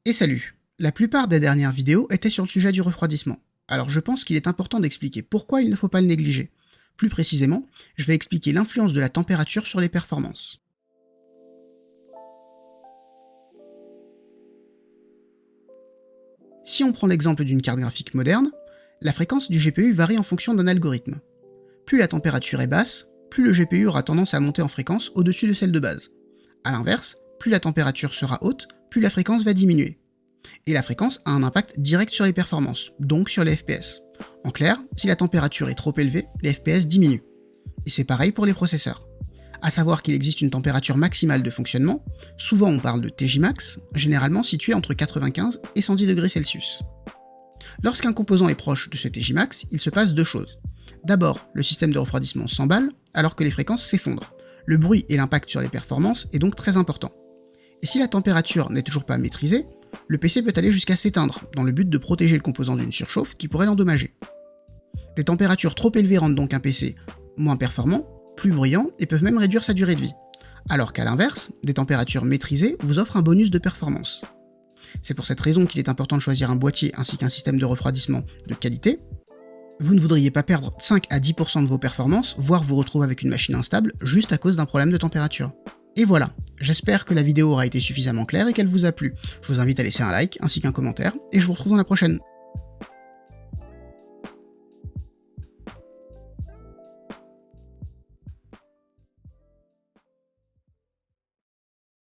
Et salut! La plupart des dernières vidéos étaient sur le sujet du refroidissement, alors je pense qu'il est important d'expliquer pourquoi il ne faut pas le négliger. Plus précisément, je vais expliquer l'influence de la température sur les performances. Si on prend l'exemple d'une carte graphique moderne, la fréquence du GPU varie en fonction d'un algorithme. Plus la température est basse, plus le GPU aura tendance à monter en fréquence au-dessus de celle de base. A l'inverse, plus la température sera haute, plus la fréquence va diminuer. Et la fréquence a un impact direct sur les performances, donc sur les FPS. En clair, si la température est trop élevée, les FPS diminuent. Et c'est pareil pour les processeurs. À savoir qu'il existe une température maximale de fonctionnement, souvent on parle de Tjmax, généralement située entre 95 et 110 degrés Celsius. Lorsqu'un composant est proche de ce Tjmax, il se passe deux choses. D'abord, le système de refroidissement s'emballe, alors que les fréquences s'effondrent. Le bruit et l'impact sur les performances est donc très important. Et si la température n'est toujours pas maîtrisée, le PC peut aller jusqu'à s'éteindre, dans le but de protéger le composant d'une surchauffe qui pourrait l'endommager. Des températures trop élevées rendent donc un PC moins performant, plus bruyant et peuvent même réduire sa durée de vie. Alors qu'à l'inverse, des températures maîtrisées vous offrent un bonus de performance. C'est pour cette raison qu'il est important de choisir un boîtier ainsi qu'un système de refroidissement de qualité. Vous ne voudriez pas perdre 5 à 10% de vos performances, voire vous retrouver avec une machine instable juste à cause d'un problème de température. Et voilà, j'espère que la vidéo aura été suffisamment claire et qu'elle vous a plu. Je vous invite à laisser un like ainsi qu'un commentaire, et je vous retrouve dans la prochaine.